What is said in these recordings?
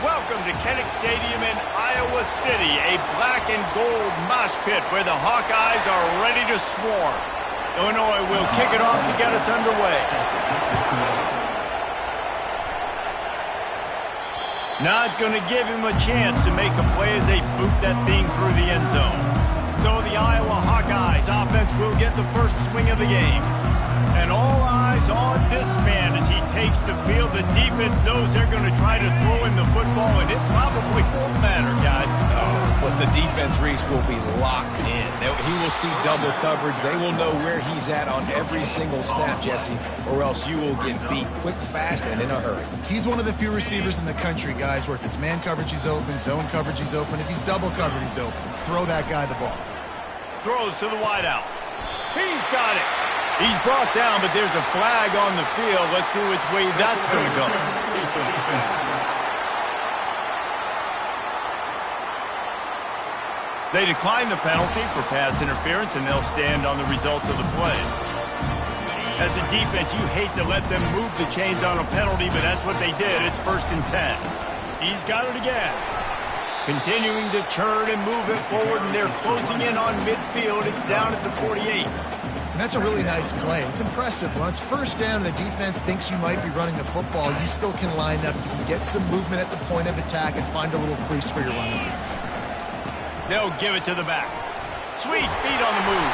Welcome to Kinnick Stadium in Iowa City, a black and gold mosh pit where the Hawkeyes are ready to swarm. Illinois will kick it off to get us underway. Not going to give him a chance to make a play as they boot that thing through the end zone. So the Iowa Hawkeyes offense will get the first swing of the game. And all eyes on this man as he takes the field. The defense knows they're going to try to throw him the football, and it probably won't matter, guys. Oh, but the defense, Reese, will be locked in. He will see double coverage. They will know where he's at on every single snap, Jesse, or else you will get beat quick, fast, and in a hurry. He's one of the few receivers in the country, guys, where if it's man coverage, he's open, zone coverage, he's open. If he's double covered, he's open. Throw that guy the ball. Throws to the wideout. He's got it. He's brought down, but there's a flag on the field. Let's see which way that's going to go. They decline the penalty for pass interference, and they'll stand on the results of the play. As a defense, you hate to let them move the chains on a penalty, but that's what they did. It's 1st and 10. He's got it again. Continuing to churn and move it forward, and they're closing in on midfield. It's down at the 48. And that's a really nice play. It's impressive. When it's 1st down and the defense thinks you might be running the football, you still can line up. You can get some movement at the point of attack and find a little crease for your running back. They'll give it to the back. Sweet feet on the move.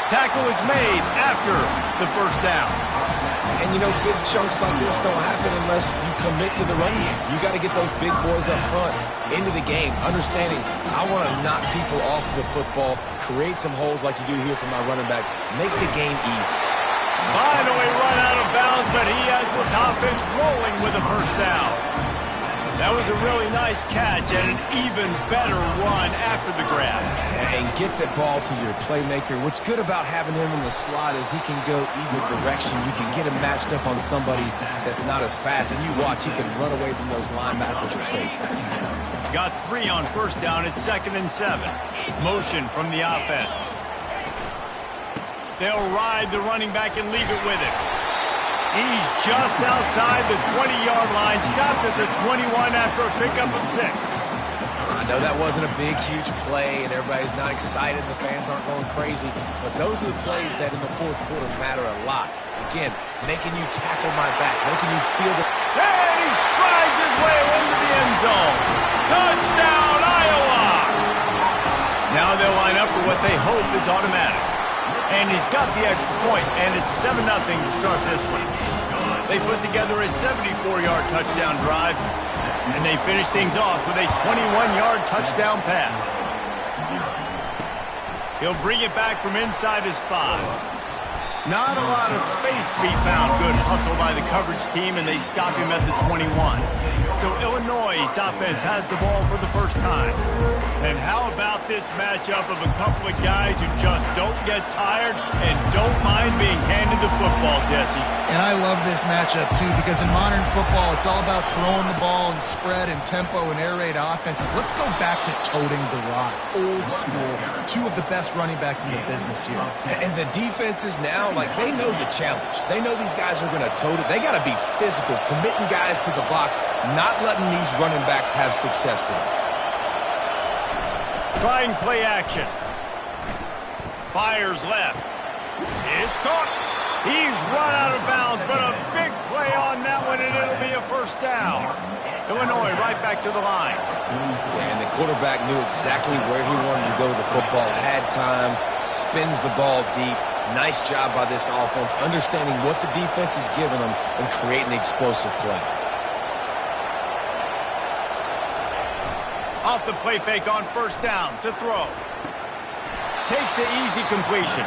Tackle is made after the 1st down. And, you know, big chunks like this don't happen unless you commit to the run game. You got to get those big boys up front into the game, understanding I want to knock people off the football, create some holes like you do here for my running back, make the game easy. Finally run out of bounds, but he has this offense rolling with a 1st down. That was a really nice catch and an even better run after the grab. And get the ball to your playmaker. What's good about having him in the slot is he can go either direction. You can get him matched up on somebody that's not as fast, and you watch, he can run away from those linebackers or safeties. Got 3 on 1st down. It's 2nd and 7. Motion from the offense. They'll ride the running back and leave it with him. He's just outside the 20-yard line, stopped at the 21 after a pickup of 6. I know that wasn't a big, huge play, and everybody's not excited, the fans aren't going crazy, but those are the plays that in the 4th quarter matter a lot. Again, making you tackle my back, making you feel the... And he strides his way into the end zone. Touchdown, Iowa! Now they'll line up for what they hope is automatic. And he's got the extra point, and it's 7-0 to start this one. They put together a 74-yard touchdown drive, and they finish things off with a 21-yard touchdown pass. He'll bring it back from inside his 5. Not a lot of space to be found. Good hustle by the coverage team, and they stop him at the 21. So Illinois' offense has the ball for the 1st time. And how about this matchup of a couple of guys who just don't get tired and don't mind being handed the football, Jesse? And I love this matchup, too, because in modern football, it's all about throwing the ball and spread and tempo and air raid offenses. Let's go back to toting the rock. Old school. 2 of the best running backs in the business here. And the defenses now, like, they know the challenge. They know these guys are going to tote it. They got to be physical, committing guys to the box, not letting these running backs have success today. Trying play action. Fires left. It's caught. He's run out of bounds, but a big play on that one, and it'll be a 1st down. Illinois right back to the line. And the quarterback knew exactly where he wanted to go with the football, had time, spins the ball deep. Nice job by this offense, understanding what the defense is giving them and creating the explosive play. Off the play fake on 1st down to throw. Takes the easy completion.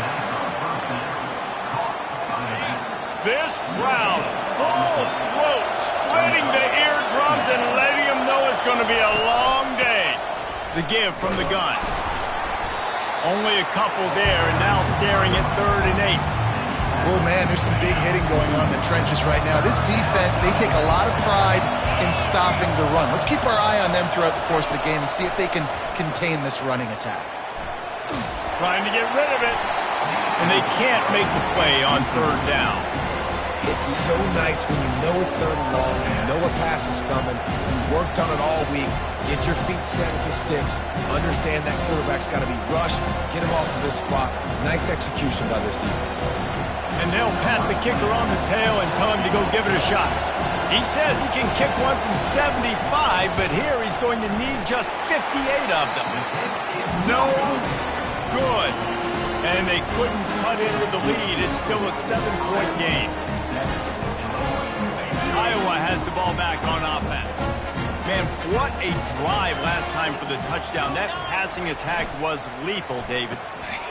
This crowd, full throat, splitting the eardrums and letting them know it's going to be a long day. The give from the gun. Only a couple there, and now staring at 3rd and 8. Oh, man, there's some big hitting going on in the trenches right now. This defense, they take a lot of pride in stopping the run. Let's keep our eye on them throughout the course of the game and see if they can contain this running attack. Trying to get rid of it, and they can't make the play on 3rd down. It's so nice when you know it's third and long, you know a pass is coming, you worked on it all week, get your feet set at the sticks, understand that quarterback's got to be rushed, get him off of this spot. Nice execution by this defense. And they'll pat the kicker on the tail and tell him to go give it a shot. He says he can kick one from 75, but here he's going to need just 58 of them. No good. And they couldn't cut into the lead. It's still a 7-point game. Iowa has the ball back on offense. Man, what a drive last time for the touchdown. That passing attack was lethal, David.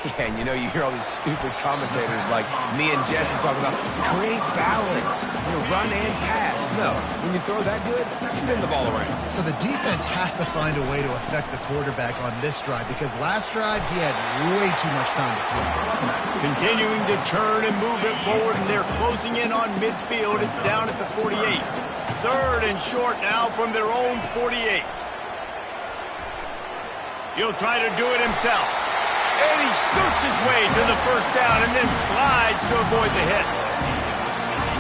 Yeah, and you hear all these stupid commentators like me and Jesse talking about create balance, run and pass. No, when you throw that good, spin the ball around. So the defense has to find a way to affect the quarterback on this drive because last drive he had way too much time to throw. Continuing to turn and move it forward, and they're closing in on midfield. It's down at the 48. Third and short now from their own 48. He'll try to do it himself. And he scoots his way to the first down and then slides to avoid the hit.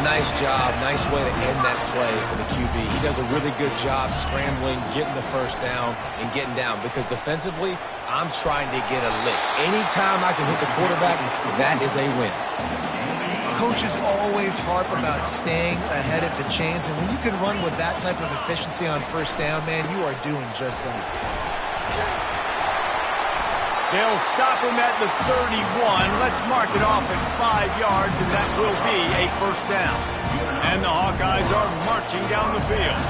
Nice job. Nice way to end that play for the QB. He does a really good job scrambling, getting the first down, and getting down. Because defensively, I'm trying to get a lick. Anytime I can hit the quarterback, that is a win. Coaches always harp about staying ahead of the chains, and when you can run with that type of efficiency on first down, man, you are doing just that. They'll stop him at the 31. Let's mark it off at 5 yards, and that will be a first down. And the Hawkeyes are marching down the field.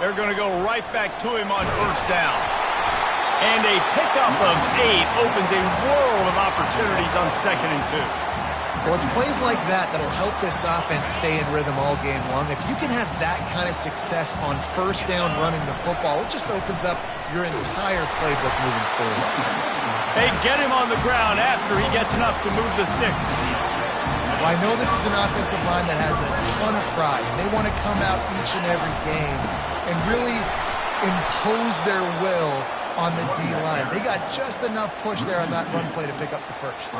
They're going to go right back to him on first down. And a pickup of 8 opens a world of opportunities on 2nd and 2. Well, it's plays like that that'll help this offense stay in rhythm all game long. If you can have that kind of success on first down running the football, it just opens up your entire playbook moving forward. They get him on the ground after he gets enough to move the sticks. Well, I know this is an offensive line that has a ton of pride. They want to come out each and every game and really impose their will on the D-line. They got just enough push there on that run play to pick up the first.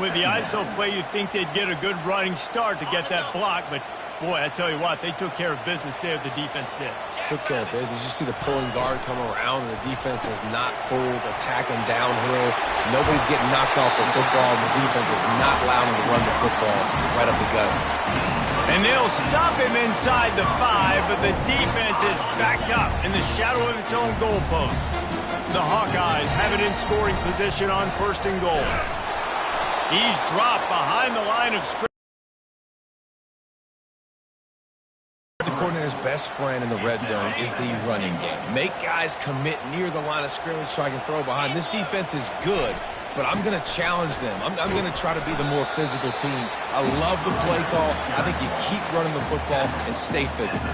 With the ISO play, you'd think they'd get a good running start to get that block, but boy, I tell you what, they took care of business there, the defense did. Took care of business. You see the pulling guard come around, and the defense is not fooled, attacking downhill. Nobody's getting knocked off the football, and the defense is not allowing them to run the football right up the gut. And they'll stop him inside the 5, but the defense is backed up in the shadow of its own goalpost. The Hawkeyes have it in scoring position on 1st and goal. He's dropped behind the line of scrimmage. The coordinator's best friend in the red zone is the running game. Make guys commit near the line of scrimmage so I can throw behind. This defense is good, but I'm going to challenge them. I'm going to try to be the more physical team. I love the play call. I think you keep running the football and stay physical.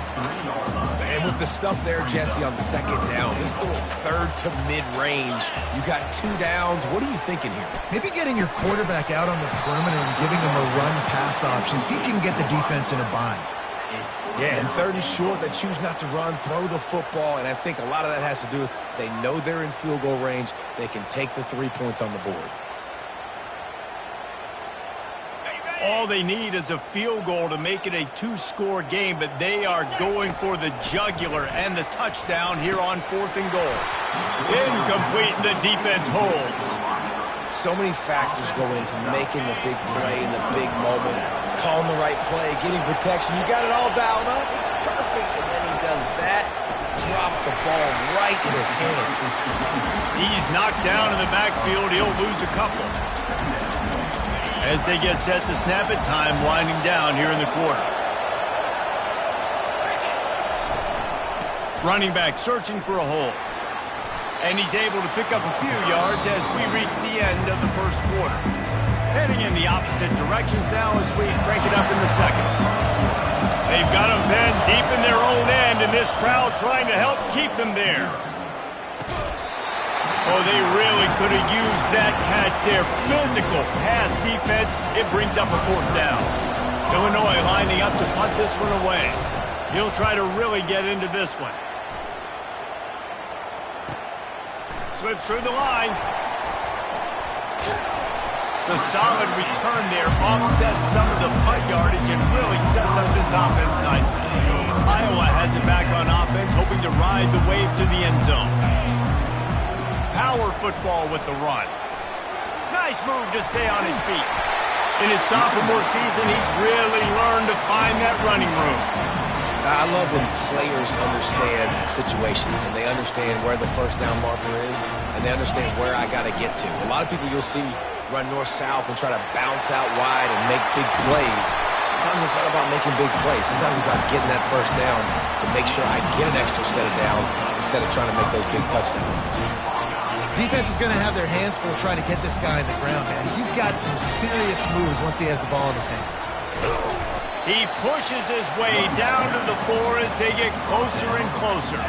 And with the stuff there, Jesse, on 2nd down, this little 3rd to mid-range, you got 2 downs. What are you thinking here? Maybe getting your quarterback out on the perimeter and giving him a run-pass option. See if you can get the defense in a bind. Yeah, and 3rd and short, they choose not to run, throw the football, and I think a lot of that has to do with they know they're in field goal range. They can take the 3 points on the board. All they need is a field goal to make it a 2-score game, but they are going for the jugular and the touchdown here on 4th and goal. Incomplete, the defense holds. So many factors go into making the big play in the big moment. Calling the right play, getting protection. You got it all dialed up. It's perfect. And then he does that, drops the ball right in his hands. He's knocked down in the backfield. He'll lose a couple. As they get set to snap it, time winding down here in the quarter. Running back searching for a hole. And he's able to pick up a few yards as we reach the end of the first quarter. Heading in the opposite directions now as we crank it up in the 2nd. They've got them pinned deep in their own end, and this crowd trying to help keep them there. Oh, they really could have used that catch there. Physical pass defense. It brings up a 4th down. Illinois lining up to punt this one away. He'll try to really get into this one. Slips through the line. The solid return there offsets some of the punt yardage and really sets up this offense nicely. Iowa has it back on offense, hoping to ride the wave to the end zone. Power football with the run. Nice move to stay on his feet. In his sophomore season, he's really learned to find that running room. I love when players understand situations and they understand where the first down marker is and they understand where I got to get to. A lot of people you'll see run north-south and try to bounce out wide and make big plays. Sometimes it's not about making big plays. Sometimes it's about getting that first down to make sure I get an extra set of downs instead of trying to make those big touchdown runs. Defense is going to have their hands full trying to get this guy in the ground, man. He's got some serious moves once he has the ball in his hands. He pushes his way down to the floor as they get closer and closer.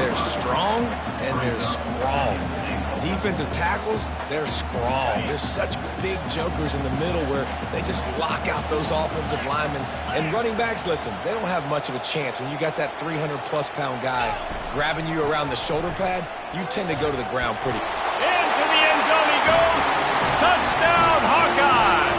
They're strong and they're strong. Defensive tackles, they're strong. There's such big jokers in the middle where they just lock out those offensive linemen. And running backs, listen, they don't have much of a chance. When you got that 300-plus pound guy grabbing you around the shoulder pad, you tend to go to the ground pretty. Into the end zone he goes. Touchdown, Hawkeye.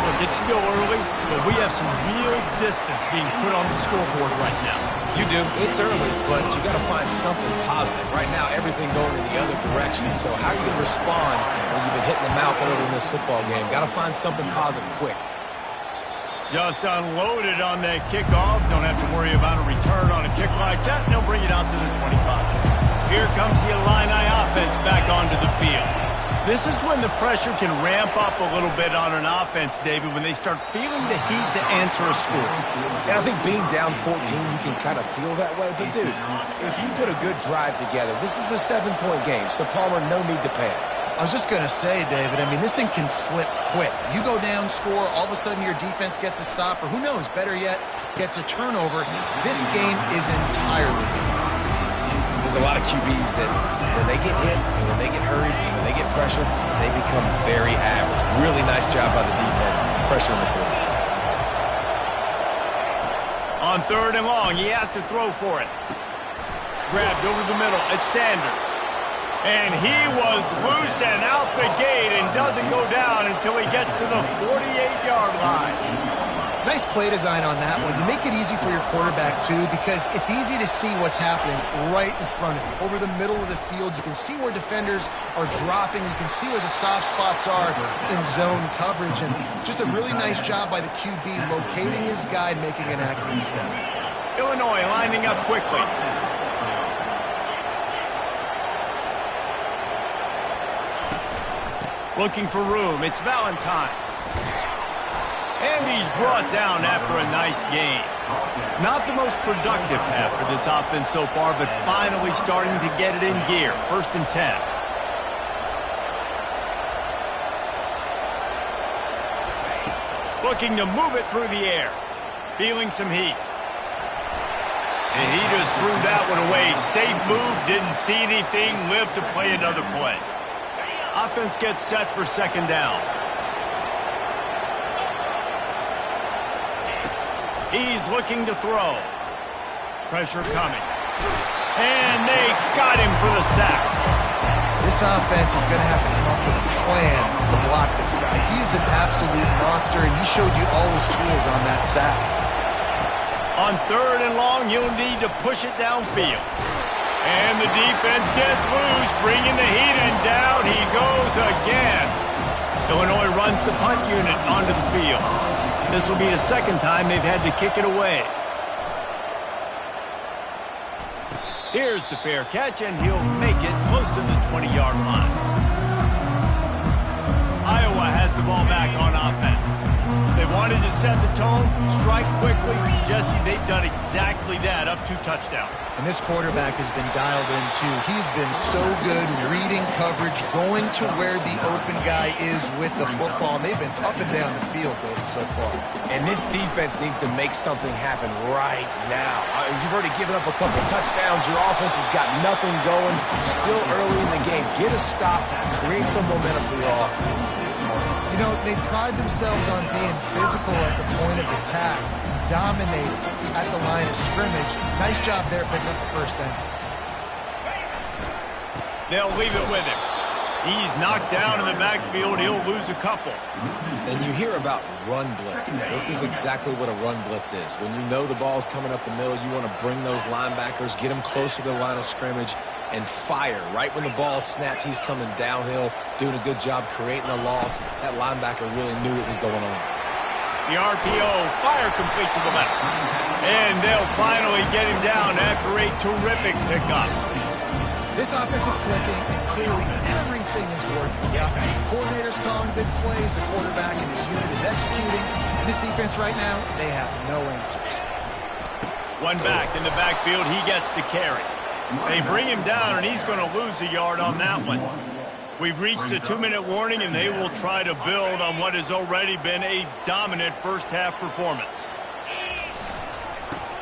Look, it's still early, but we have some real distance being put on the scoreboard right now. You do. It's early, but you got to find something positive. Right now, everything going in the other direction. So how are you going to respond when you've been hitting the mouth early in this football game? Got to find something positive quick. Just unloaded on that kickoff. Don't have to worry about a return on a kick like that. They'll bring it out to the 25. Here comes the Illini offense back onto the field. This is when the pressure can ramp up a little bit on an offense, David, when they start feeling the heat to answer a score. And I think being down 14, you can kind of feel that way. But, dude, if you put a good drive together, this is a 7-point game, so Palmer, no need to panic. I was just going to say, David, I mean, this thing can flip quick. You go down, score, all of a sudden your defense gets a stop, or who knows, better yet, gets a turnover. This game is entirely different. There's a lot of QBs that when they get hit and when they get hurried and when they get pressured, they become very average. Really nice job by the defense, pressuring the quarterback. On 3rd and long, he has to throw for it. Grabbed over the middle, it's Sanders. And he was loose and out the gate and doesn't go down until he gets to the 48-yard line. Nice play design on that one. You make it easy for your quarterback, too, because it's easy to see what's happening right in front of you. Over the middle of the field, you can see where defenders are dropping. You can see where the soft spots are in zone coverage. And just a really nice job by the QB locating his guy and making an accurate throw. Illinois lining up quickly. Looking for room. It's Valentine. And he's brought down after a nice gain. Not the most productive half for this offense so far, but finally starting to get it in gear. 1st and 10. Looking to move it through the air. Feeling some heat. And he just threw that one away. Safe move, didn't see anything, lived to play another play. Offense gets set for 2nd down. He's looking to throw. Pressure coming. And they got him for the sack. This offense is going to have to come up with a plan to block this guy. He is an absolute monster, and he showed you all his tools on that sack. On 3rd and long, you'll need to push it downfield. And the defense gets loose, bringing the heat, and down he goes again. Illinois runs the punt unit onto the field. This will be the 2nd time they've had to kick it away. Here's the fair catch, and he'll make it close to the 20-yard line. Iowa has the ball back on offense. They wanted to set the tone, strike quickly. Jesse, they've done exactly that, up 2 touchdowns. And this quarterback has been dialed in, too. He's been so good reading coverage, going to where the open guy is with the football. And they've been up and down the field, David, so far. And this defense needs to make something happen right now. You've already given up a couple touchdowns. Your offense has got nothing going. Still early in the game. Get a stop. Create some momentum for your offense. You know, they pride themselves on being physical at the point of attack, dominate at the line of scrimmage. Nice job there picking up the 1st down. They'll leave it with him. He's knocked down in the backfield. He'll lose a couple. And you hear about run blitzes. This is exactly what a run blitz is. When you know the ball's coming up the middle, you want to bring those linebackers, get them closer to the line of scrimmage, and fire. Right when the ball snapped, he's coming downhill, doing a good job creating a loss. That linebacker really knew what was going on. The RPO, fire complete to the left. And they'll finally get him down after a terrific pickup. This offense is clicking, and clearly everything is working. The offensive coordinator's calling good plays, the quarterback and his unit is executing. And this defense right now, they have no answers. One back in the backfield, he gets to carry. They bring him down, and he's going to lose a yard on that one. We've reached the 2-minute warning, and they will try to build on what has already been a dominant first-half performance.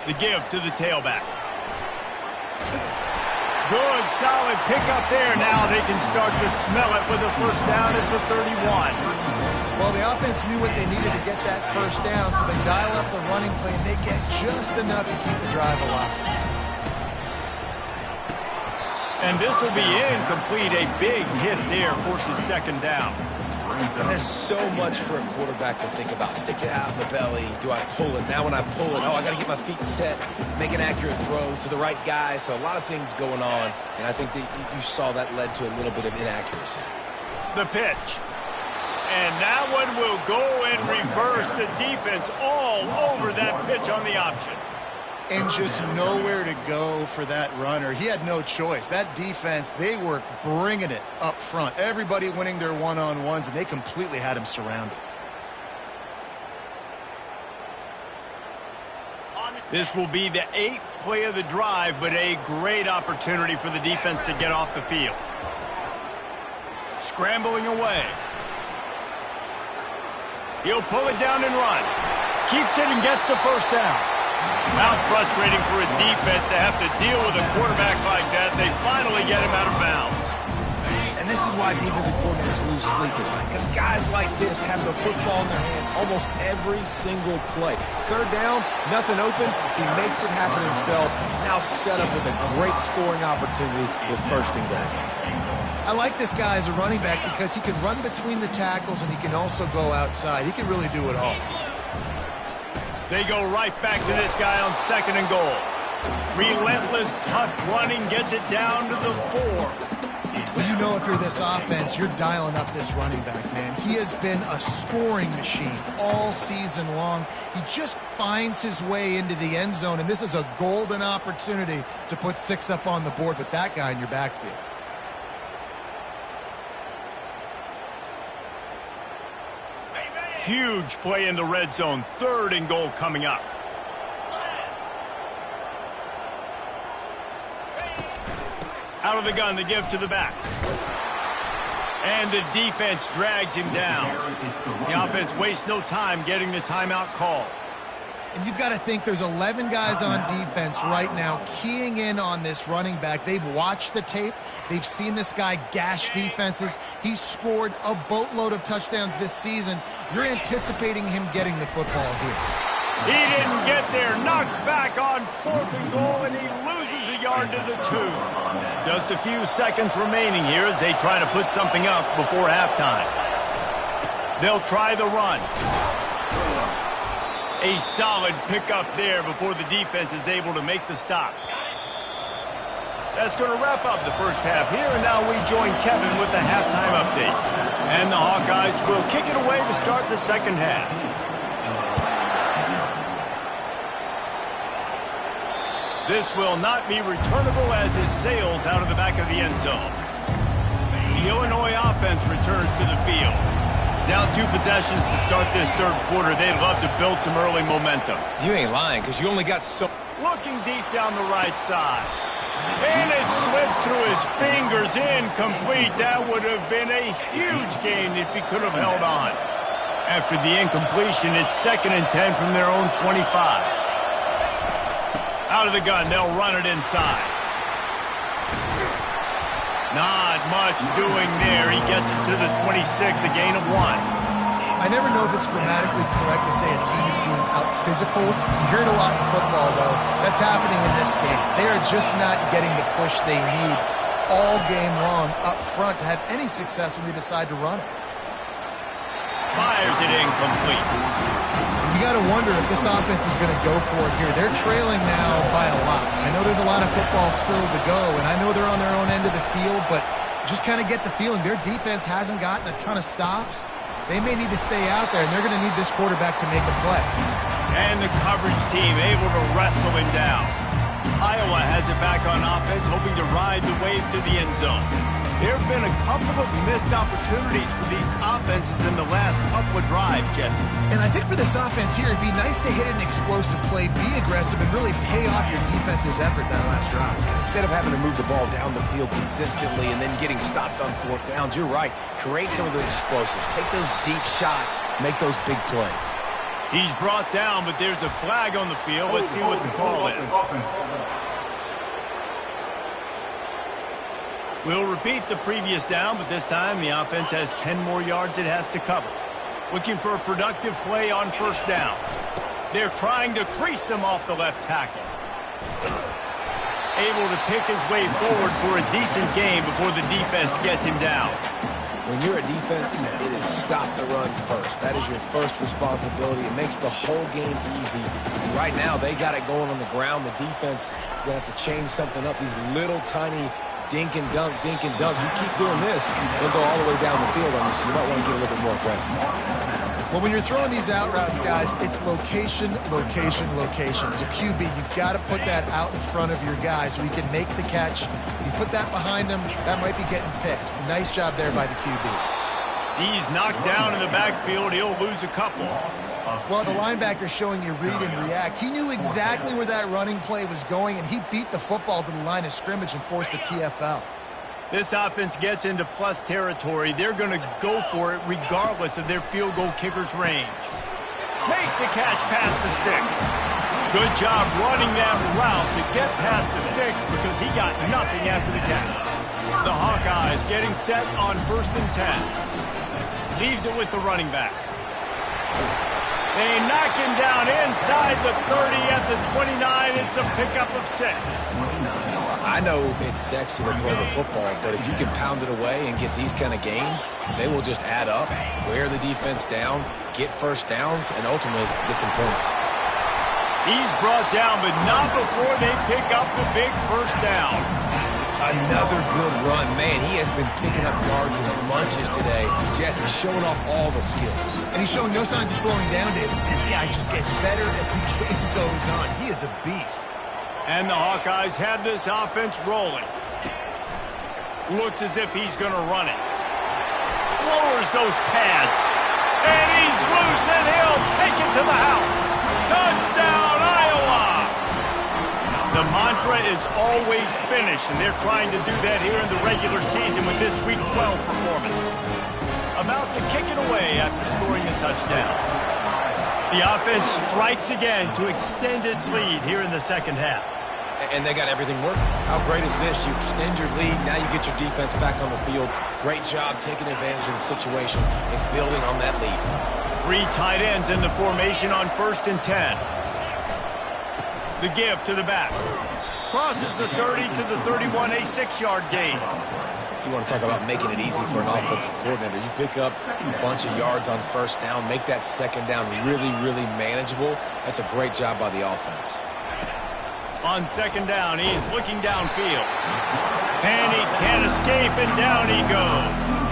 The give to the tailback. Good, solid pickup there. Now they can start to smell it with a first down at the 31. Well, the offense knew what they needed to get that first down, so they dial up the running play, and they get just enough to keep the drive alive. And this will be incomplete. A big hit there forces second down. And there's so much for a quarterback to think about. Stick it out in the belly. Do I pull it? Now when I pull it, I got to get my feet set, make an accurate throw to the right guy. So a lot of things going on, and I think that you saw that led to a little bit of inaccuracy. The pitch. And that one will go in reverse. The defense all over that pitch on the option. And just nowhere to go for that runner. He had no choice. That defense, they were bringing it up front. Everybody winning their one-on-ones, and they completely had him surrounded. This will be the 8th play of the drive, but a great opportunity for the defense to get off the field. Scrambling away. He'll pull it down and run. Keeps it and gets the first down. How frustrating for a defense to have to deal with a quarterback like that. They finally get him out of bounds. And this is why defensive coordinators lose sleep at night, because guys like this have the football in their hand almost every single play. Third down, nothing open. He makes it happen himself. Now set up with a great scoring opportunity with first and goal. I like this guy as a running back because he can run between the tackles and he can also go outside. He can really do it all. They go right back to this guy on second and goal. Relentless, tough running gets it down to the 4. Well, you know if you're this offense, you're dialing up this running back, man. He has been a scoring machine all season long. He just finds his way into the end zone, and this is a golden opportunity to put 6 up on the board with that guy in your backfield. Huge play in the red zone. 3rd and goal coming up. Out of the gun to give to the back. And the defense drags him down. The offense wastes no time getting the timeout call. And you've got to think there's 11 guys on defense right now keying in on this running back. They've watched the tape. They've seen this guy gash defenses. He's scored a boatload of touchdowns this season. You're anticipating him getting the football here. He didn't get there. Knocked back on 4th and goal, and he loses a yard to the 2. Just a few seconds remaining here as they try to put something up before halftime. They'll try the run. A solid pickup there before the defense is able to make the stop. That's going to wrap up the first half here, and now we join Kevin with the halftime update. And the Hawkeyes will kick it away to start the second half. This will not be returnable as it sails out of the back of the end zone. The Illinois offense returns to the field. Down 2 possessions to start this 3rd quarter. They'd love to build some early momentum. You ain't lying, because you only got so... Looking deep down the right side. And it slips through his fingers, incomplete. That would have been a huge gain if he could have held on. After the incompletion, it's 2nd and 10 from their own 25. Out of the gun, they'll run it inside. Not much doing there. He gets it to the 26, a gain of 1. I never know if it's grammatically correct to say a team is being out-physical. You hear it a lot in football, though. That's happening in this game. They are just not getting the push they need. all game long up front to have any success when they decide to run it. Fires it incomplete. You got to wonder if this offense is going to go for it here. They're trailing now by a lot. I know there's a lot of football still to go, and I know they're on their own end of the field, but just kind of get the feeling their defense hasn't gotten a ton of stops. They may need to stay out there, and they're going to need this quarterback to make a play. And the coverage team able to wrestle him down. Iowa has it back on offense, hoping to ride the wave to the end zone. There have been a couple of missed opportunities for these offenses in the last couple of drives, Jesse. And I think for this offense here, it'd be nice to hit an explosive play, be aggressive, and really pay off your defense's effort that last drive. And instead of having to move the ball down the field consistently and then getting stopped on fourth downs, you're right. Create some of those explosives. Take those deep shots. Make those big plays. He's brought down, but there's a flag on the field. Let's see what the call is. We'll repeat the previous down, but this time the offense has 10 more yards it has to cover. Looking for a productive play on first down. They're trying to crease them off the left tackle. Able to pick his way forward for a decent gain before the defense gets him down. When you're a defense, it is stop the run first. That is your first responsibility. It makes the whole game easy. And right now, they got it going on the ground. The defense is going to have to change something up. These little tiny dink and dunk, dink and dunk. You keep doing this, they'll go all the way down the field on you, so you might want to get a little bit more aggressive. Well, when you're throwing these out routes, guys, it's location, location, location. As a QB, you've got to put that out in front of your guy so he can make the catch. If you put that behind him, that might be getting picked. Nice job there by the QB. He's knocked down in the backfield. He'll lose a couple. Well, the linebacker's showing you read and react. He knew exactly where that running play was going, and he beat the football to the line of scrimmage and forced the TFL. This offense gets into plus territory. They're going to go for it regardless of their field goal kicker's range. Makes the catch past the sticks. Good job running that route to get past the sticks because he got nothing after the catch. The Hawkeyes getting set on 1st and 10. Leaves it with the running back. They knock him down inside the 30 at the 29. It's a pickup of 6. I know it's sexy to throw the football, but if you can pound it away and get these kind of gains, they will just add up, wear the defense down, get first downs, and ultimately get some points. He's brought down, but not before they pick up the big first down. Another good run. Man, he has been picking up yards in bunches today. Jesse showing off all the skills. And he's showing no signs of slowing down, David. This guy just gets better as the game goes on. He is a beast. And the Hawkeyes have this offense rolling. Looks as if he's going to run it. Lowers those pads. And he's loose, and he'll take it to the house. Touchdown, Iowa! The mantra is always finish, and they're trying to do that here in the regular season with this Week 12 performance. About to kick it away after scoring a touchdown. The offense strikes again to extend its lead here in the second half. And they got everything working. How great is this? You extend your lead, now you get your defense back on the field. Great job taking advantage of the situation and building on that lead. 3 tight ends in the formation on 1st and 10. The give to the back. Crosses the 30 to the 31, a 6-yard gain. You want to talk about making it easy for an offensive coordinator. You pick up a bunch of yards on first down, make that second down really, really manageable. That's a great job by the offense. On second down, he's looking downfield. And he can't escape, and down he goes.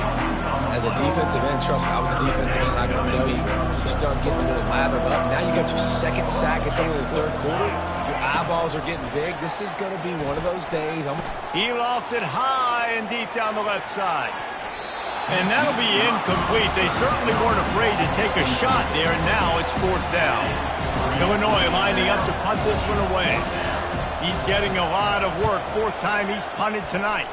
As a defensive end, trust me, I was a defensive end, I can tell you, you start getting a little lathered up. Now you got your second sack. It's only the 3rd quarter. Your eyeballs are getting big. This is going to be one of those days. He lofts it high and deep down the left side. And that'll be incomplete. They certainly weren't afraid to take a shot there, and now it's 4th down. Illinois lining up to punt this one away. He's getting a lot of work. 4th time he's punted tonight.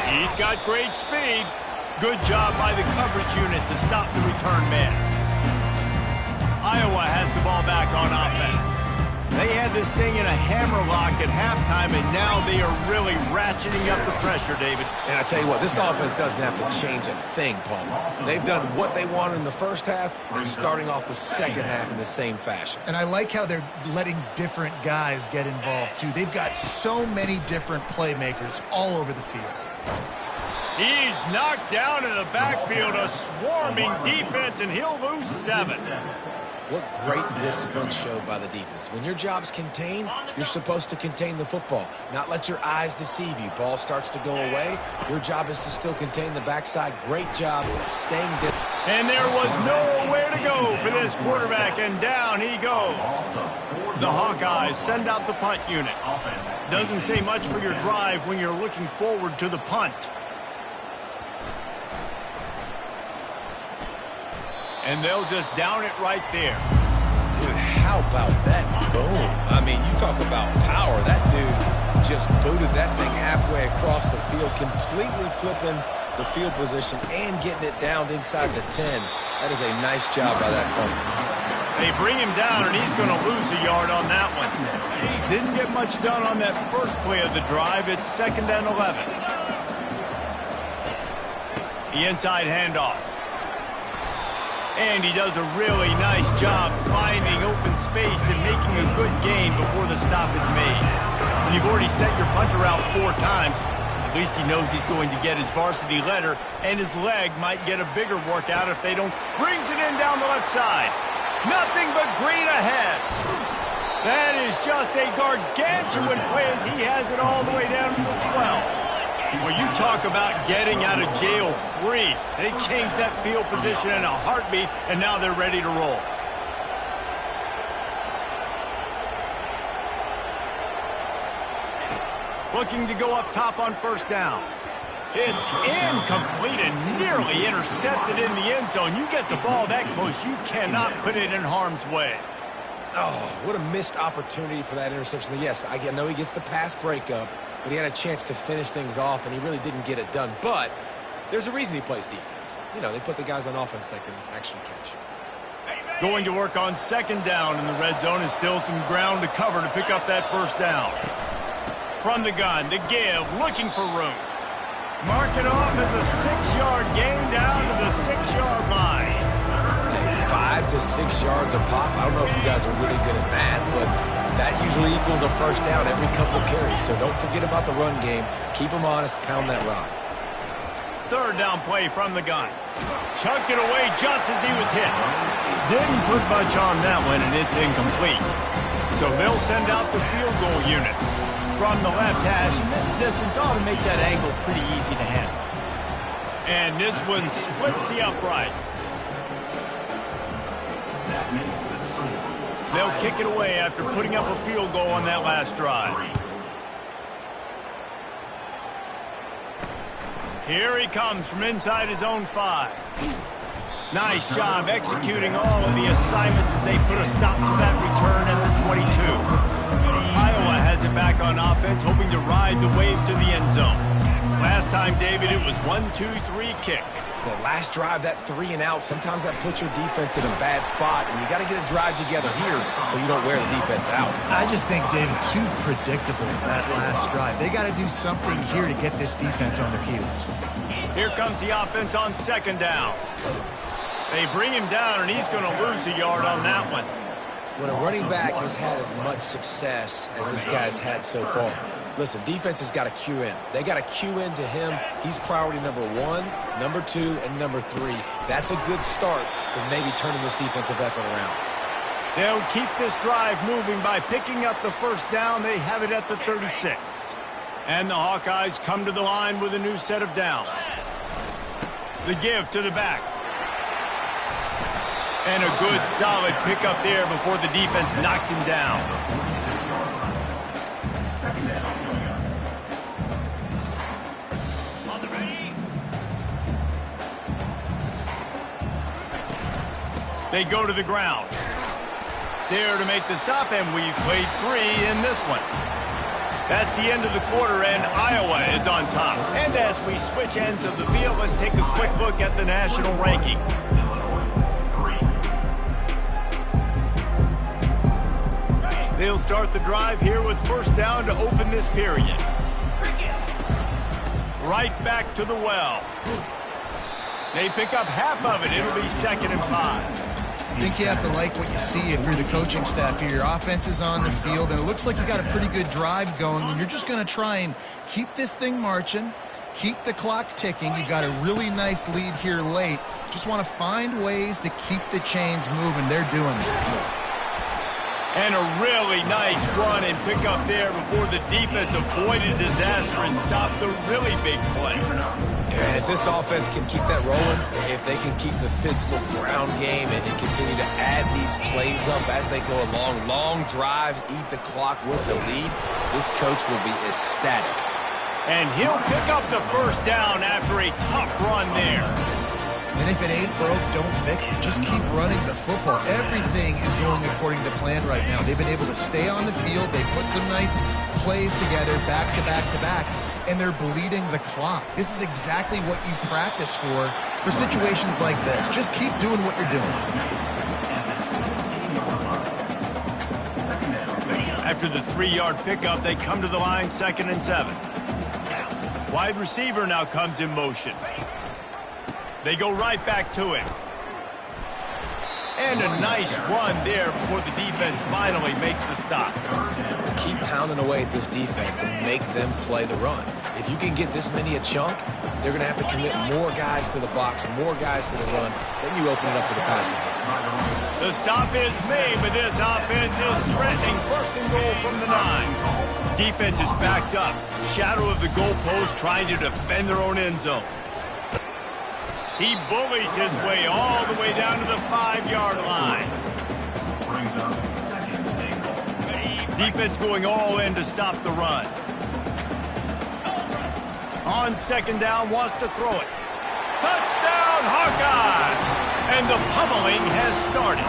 He's got great speed. Good job by the coverage unit to stop the return man. Iowa has the ball back on offense. They had this thing in a hammerlock at halftime, and now they are really ratcheting up the pressure, David. And I tell you what, this offense doesn't have to change a thing, Paul. They've done what they wanted in the first half and starting off the second half in the same fashion. And I like how they're letting different guys get involved, too. They've got so many different playmakers all over the field. He's knocked down in the backfield, a swarming defense, and he'll lose 7. What great discipline showed by the defense. When your job's contained, you're supposed to contain the football, not let your eyes deceive you. Ball starts to go away. Your job is to still contain the backside. Great job staying there. And there was nowhere to go for this quarterback, and down he goes. The Hawkeyes send out the punt unit. Doesn't say much for your drive when you're looking forward to the punt. And they'll just down it right there. Dude, how about that boom? I mean, you talk about power. That dude just booted that thing halfway across the field, completely flipping the field position and getting it down inside the 10. That is a nice job by that punter. They bring him down, and he's going to lose a yard on that one. Didn't get much done on that first play of the drive. It's 2nd and 11. The inside handoff. And he does a really nice job finding open space and making a good gain before the stop is made. When you've already set your punter out 4 times, at least he knows he's going to get his varsity letter, and his leg might get a bigger workout if they don't. Brings it in down the left side. Nothing but green ahead. That is just a gargantuan play as he has it all the way down to the 12. Well, you talk about getting out of jail free. They changed that field position in a heartbeat, and now they're ready to roll. Looking to go up top on 1st down. It's incomplete and nearly intercepted in the end zone. You get the ball that close, you cannot put it in harm's way. Oh, what a missed opportunity for that interception. Yes, I know he gets the pass breakup, but he had a chance to finish things off, and he really didn't get it done. But there's a reason he plays defense. You know, they put the guys on offense that can actually catch. Going to work on 2nd down in the red zone, and still some ground to cover to pick up that 1st down. From the gun, the give, looking for room. Mark it off as a 6-yard gain down to the 6-yard line. 5 to 6 yards a pop. I don't know if you guys are really good at math, but that usually equals a 1st down every couple carries. So don't forget about the run game. Keep them honest. Pound that rock. 3rd down play from the gun. Chucked it away just as he was hit. Didn't put much on that one, and it's incomplete. So they'll send out the field goal unit. From the left hash, and this distance ought to make that angle pretty easy to handle. And this one splits the uprights. They'll kick it away after putting up a field goal on that last drive. Here he comes from inside his own 5. Nice job executing all of the assignments as they put a stop to that return at the 22. Iowa has it back on offense, hoping to ride the wave to the end zone. Last time, David, it was 1-2-3 kick. The last drive, that 3 and out, sometimes that puts your defense in a bad spot, and you got to get a drive together here so you don't wear the defense out. I just think, David, too predictable that last drive. They got to do something here to get this defense on their heels. Here comes the offense on 2nd down. They bring him down, and he's going to lose a yard on that one. When a running back has had as much success as this guy's had so far, listen, defense has got to cue in. They got to cue in to him. He's priority number 1, number 2, and number 3. That's a good start to maybe turning this defensive effort around. They'll keep this drive moving by picking up the 1st down. They have it at the 36. And the Hawkeyes come to the line with a new set of downs. The give to the back. And a good, solid pickup there before the defense knocks him down. They go to the ground. There to make the stop, and we've played 3 in this one. That's the end of the quarter, and Iowa is on top. And as we switch ends of the field, let's take a quick look at the national rankings. They'll start the drive here with first down to open this period. Right back to the well. They pick up half of it. It'll be 2nd and 5. I think you have to like what you see if you're the coaching staff here. Your offense is on the field, and it looks like you got a pretty good drive going, and you're just going to try and keep this thing marching, keep the clock ticking. You've got a really nice lead here late. Just want to find ways to keep the chains moving. They're doing it. And a really nice run and pick up there before the defense avoided disaster and stopped the really big play. And if this offense can keep that rolling, if they can keep the physical ground game and continue to add these plays up as they go along, long drives, eat the clock with the lead, this coach will be ecstatic. And he'll pick up the first down after a tough run there. And if it ain't broke, don't fix it. Just keep running the football. Everything is going according to plan right now. They've been able to stay on the field. They put some nice plays together, back to back to back, and they're bleeding the clock. This is exactly what you practice for situations like this. Just keep doing what you're doing. After the 3-yard pickup, they come to the line, 2nd and 7. Wide receiver now comes in motion. They go right back to it. And a nice run there before the defense finally makes the stop. Keep pounding away at this defense and make them play the run. If you can get this many a chunk, they're going to have to commit more guys to the box and more guys to the run. Then you open it up for the passing game. The stop is made, but this offense is threatening 1st and goal from the 9. Defense is backed up. Shadow of the goalpost trying to defend their own end zone. He bullies his way all the way down to the 5-yard line. Defense going all in to stop the run. On 2nd down, wants to throw it. Touchdown, Hawkeyes! And the pummeling has started.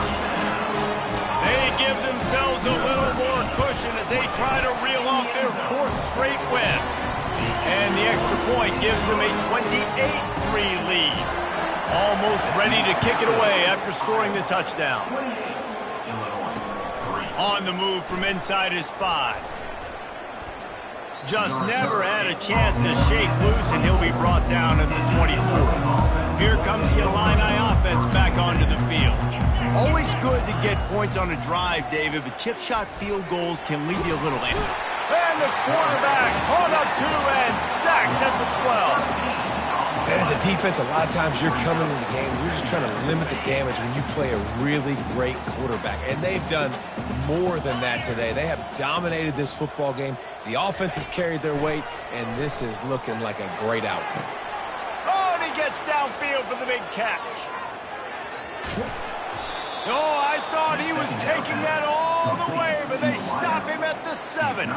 They give themselves a little more cushion as they try to reel off their 4th straight win. And the extra point gives them a 28-3 lead. Almost ready to kick it away after scoring the touchdown. On the move from inside his 5. Just never had a chance to shake loose, and he'll be brought down at the 24. Here comes the Illini offense back onto the field. Always good to get points on a drive, David, but chip shot field goals can leave you a little empty. And the quarterback caught up to and sacked at the 12. And as a defense, a lot of times you're coming in the game, you're just trying to limit the damage when you play a really great quarterback. And they've done more than that today. They have dominated this football game. The offense has carried their weight, and this is looking like a great outcome. Oh, and he gets downfield for the big catch. Oh, I thought he was taking that all the way, but they stop him at the 7.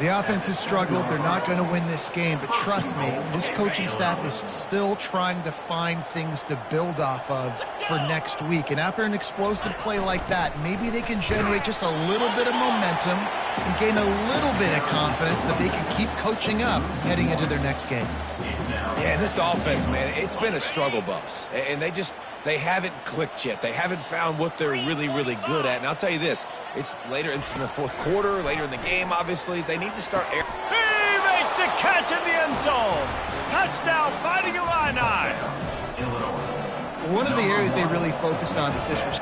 The offense has struggled. They're not going to win this game, but trust me, this coaching staff is still trying to find things to build off of for next week. And after an explosive play like that, maybe they can generate just a little bit of momentum and gain a little bit of confidence that they can keep coaching up heading into their next game. Yeah, this offense, man, it's been a struggle bus. And they haven't clicked yet. They haven't found what they're really, really good at. And I'll tell you this, it's later in the 4th quarter, later in the game, obviously. They need to start air. He makes the catch in the end zone. Touchdown, Fighting Illini. One of the areas they really focused on with this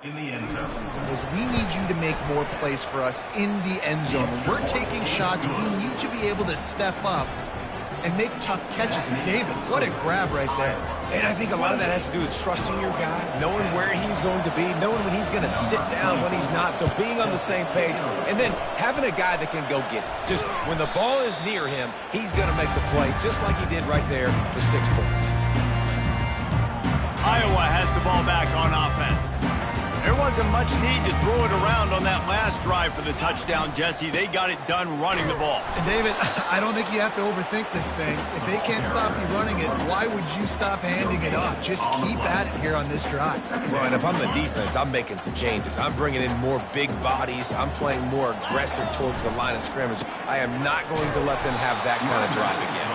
is we need you to make more plays for us in the end zone. When we're taking shots, we need you to be able to step up and make tough catches. And David, what a grab right there. And I think a lot of that has to do with trusting your guy, knowing where he's going to be, knowing when he's going to sit down, when he's not. So being on the same page, and then having a guy that can go get it. Just when the ball is near him, he's going to make the play, just like he did right there for 6 points. Iowa has the ball back on offense. There wasn't much need to throw it around on that last drive for the touchdown, Jesse. They got it done running the ball. And David, I don't think you have to overthink this thing. If they can't stop you running it, why would you stop handing it off? Just keep at it here on this drive. Well, and if I'm the defense, I'm making some changes. I'm bringing in more big bodies. I'm playing more aggressive towards the line of scrimmage. I am not going to let them have that kind of drive again.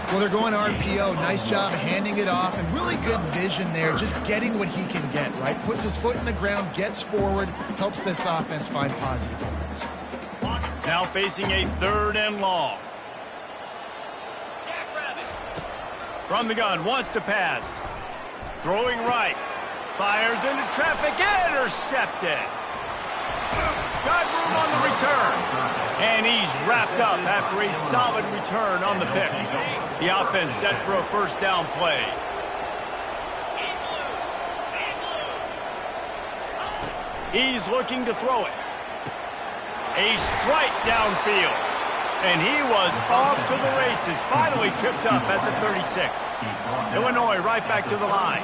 Well, they're going RPO. Nice job handing it off, and really good vision there, just getting what he can get, right? Puts his foot in the ground, gets forward, helps this offense find positive points. Now facing a 3rd and long. From the gun, wants to pass. Throwing right. Fires into traffic, intercepted. Got room on the return. And he's wrapped up after a solid return on the pick. The offense set for a 1st down play. He's looking to throw it. A strike downfield. And he was off to the races. Finally tripped up at the 36. Illinois right back to the line.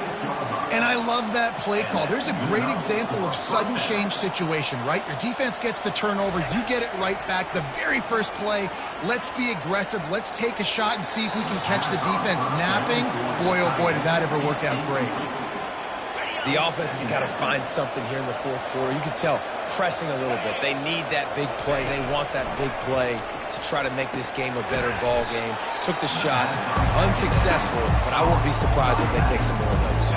And I love that play call. There's a great example of sudden change situation, right? Your defense gets the turnover. You get it right back. The very first play, let's be aggressive. Let's take a shot and see if we can catch the defense napping. Boy, oh boy, did that ever work out great. The offense has got to find something here in the 4th quarter. You can tell pressing a little bit. They need that big play. They want that big play to try to make this game a better ball game. Took the shot, unsuccessful, but I wouldn't be surprised if they take some more of those.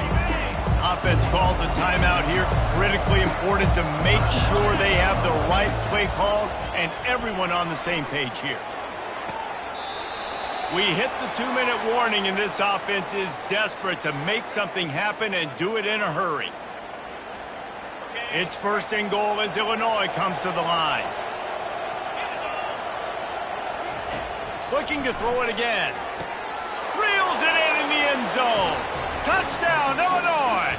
Offense calls a timeout here. Critically important to make sure they have the right play called and everyone on the same page here. We hit the 2-minute warning, and this offense is desperate to make something happen and do it in a hurry. It's 1st and goal as Illinois comes to the line. Looking to throw it again. Reels it in the end zone. Touchdown, Illinois!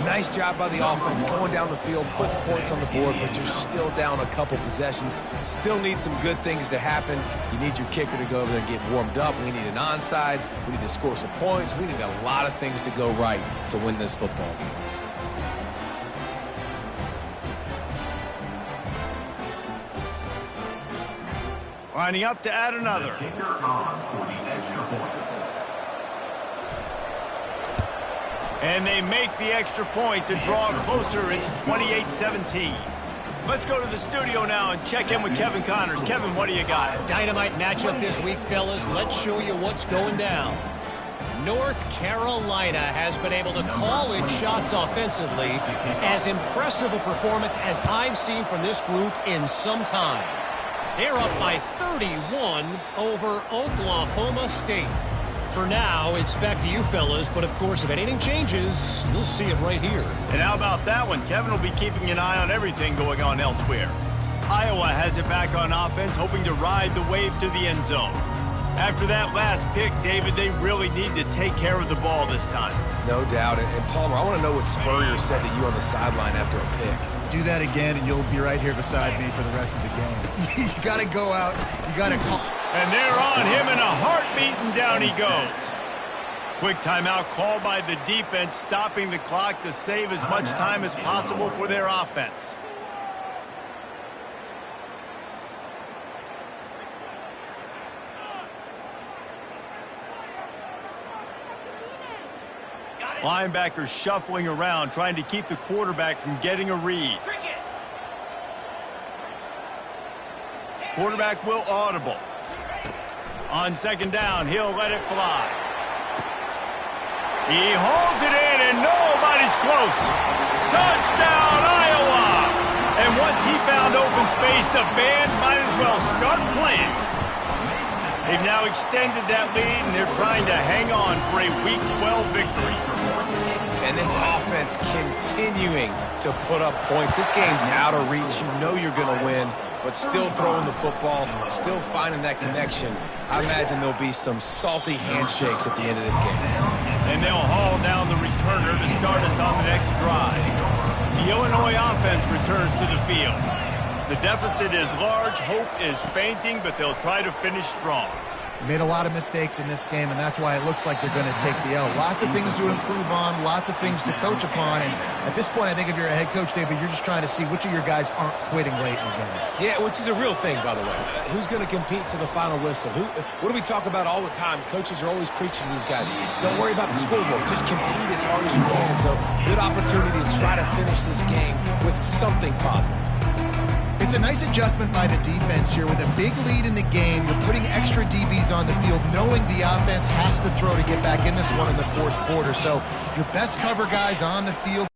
Nice job by the offense going down the field, putting points on the board, but you're still down a couple possessions. Still need some good things to happen. You need your kicker to go over there and get warmed up. We need an onside. We need to score some points. We need a lot of things to go right to win this football game. Lining up to add another. And they make the extra point to draw closer. It's 28-17. Let's go to the studio now and check in with Kevin Connors. Kevin, what do you got? Dynamite matchup this week, fellas. Let's show you what's going down. North Carolina has been able to call in shots offensively. As impressive a performance as I've seen from this group in some time. They're up by 31 over Oklahoma State. For now, it's back to you fellas, but of course, if anything changes, you'll see it right here. And how about that one? Kevin will be keeping an eye on everything going on elsewhere. Iowa has it back on offense, hoping to ride the wave to the end zone. After that last pick, David, they really need to take care of the ball this time. No doubt. And Palmer, I want to know what Spurrier said to you on the sideline after a pick. Do that again, and you'll be right here beside me for the rest of the game. You got to go out. You got to call. And they're on him in a heartbeat, and down he goes. Quick timeout called by the defense, stopping the clock to save as much time as possible for their offense. Linebackers shuffling around, trying to keep the quarterback from getting a read. Quarterback will audible. On 2nd down, he'll let it fly. He holds it in, and nobody's close. Touchdown, Iowa! And once he found open space, the band might as well start playing. They've now extended that lead, and they're trying to hang on for a Week 12 victory. And this offense continuing to put up points. This game's out of reach. You know you're going to win, but still throwing the football, still finding that connection. I imagine there'll be some salty handshakes at the end of this game. And they'll haul down the returner to start us on the next drive. The Illinois offense returns to the field. The deficit is large, hope is fainting, but they'll try to finish strong. Made a lot of mistakes in this game, and that's why it looks like they're going to take the L. Lots of things to improve on, lots of things to coach upon, and at this point, I think if you're a head coach, David, you're just trying to see which of your guys aren't quitting late in the game. Yeah, which is a real thing, by the way. Who's going to compete to the final whistle? What do we talk about all the time? Coaches are always preaching to these guys. Don't worry about the scoreboard. Just compete as hard as you can. So, good opportunity to try to finish this game with something positive. It's a nice adjustment by the defense here. With a big lead in the game, you're putting extra DBs on the field, knowing the offense has to throw to get back in this one in the fourth quarter. So your best cover guys on the field.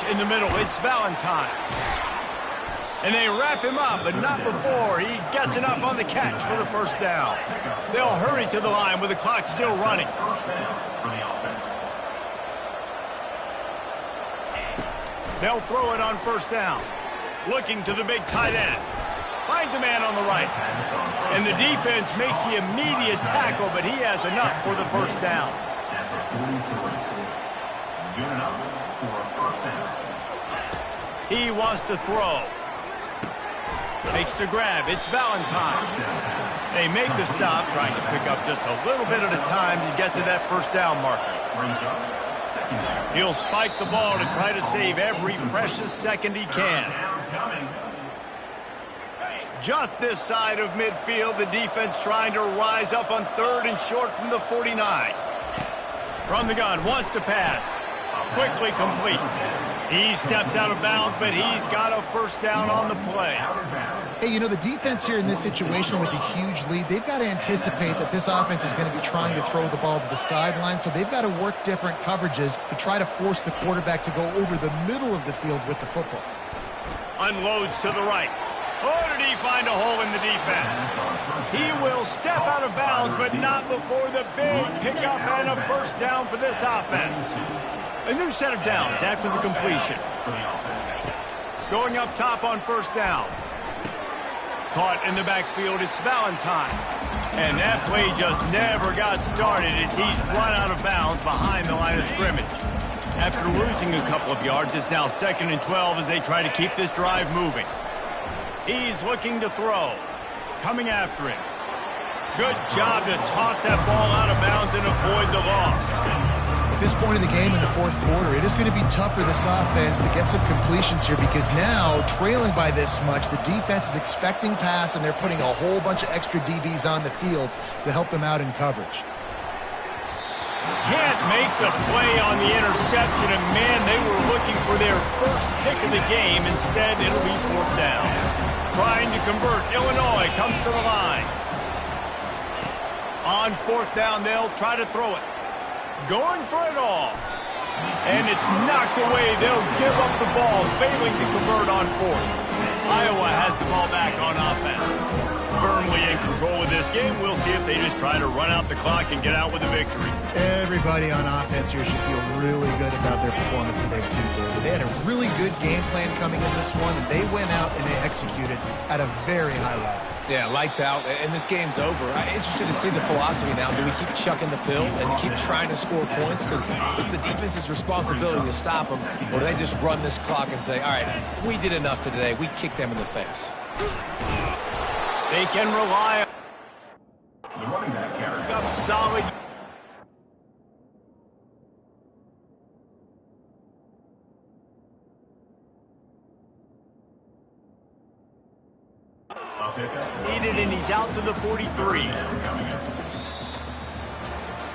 In the middle, it's Valentine. And they wrap him up, but not before he gets enough on the catch for the first down. They'll hurry to the line with the clock still running. They'll throw it on first down. Looking to the big tight end. Finds a man on the right. And the defense makes the immediate tackle, but he has enough for the first down. He wants to throw. Makes the grab. It's Valentine. They make the stop, trying to pick up just a little bit at a time to get to that first down marker. He'll spike the ball to try to save every precious second he can. Just this side of midfield, the defense trying to rise up on third and short from the 49. From the gun, wants to pass. Quickly complete. He steps out of bounds, but he's got a first down on the play. Hey, you know, the defense here in this situation with a huge lead, they've got to anticipate that this offense is going to be trying to throw the ball to the sideline, so they've got to work different coverages to try to force the quarterback to go over the middle of the field with the football. Unloads to the right. Oh, did he find a hole in the defense? He will step out of bounds, but not before the big pickup and a first down for this offense. A new set of downs after the completion. Going up top on first down. Caught in the backfield, it's Valentine. And that play just never got started as he's run out of bounds behind the line of scrimmage. After losing a couple of yards, it's now 2nd and 12 as they try to keep this drive moving. He's looking to throw. Coming after him. Good job to toss that ball out of bounds and avoid the loss. At this point in the game in the fourth quarter, it is going to be tough for this offense to get some completions here because now, trailing by this much, the defense is expecting pass and they're putting a whole bunch of extra DBs on the field to help them out in coverage. Can't make the play on the interception, and man, they were looking for their first pick of the game. Instead, it'll be fourth down. Trying to convert, Illinois comes to the line. On fourth down, they'll try to throw it. Going for it all. And it's knocked away. They'll give up the ball, failing to convert on fourth. Iowa has the ball back on offense. Firmly in control of this game. We'll see if they just try to run out the clock and get out with a victory. Everybody on offense here should feel really good about their performance today, too, David. They had a really good game plan coming in this one, and they went out and they executed at a very high level. Yeah, lights out, and this game's over. I'm interested to see the philosophy now. Do we keep chucking the pill and keep trying to score points? Because it's the defense's responsibility to stop them. Or do they just run this clock and say, all right, we did enough today. We kicked them in the face. They can rely on the running back carry. Up solid. Needed, and he's out to the 43.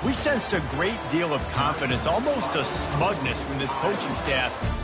We sensed a great deal of confidence, almost a smugness from this coaching staff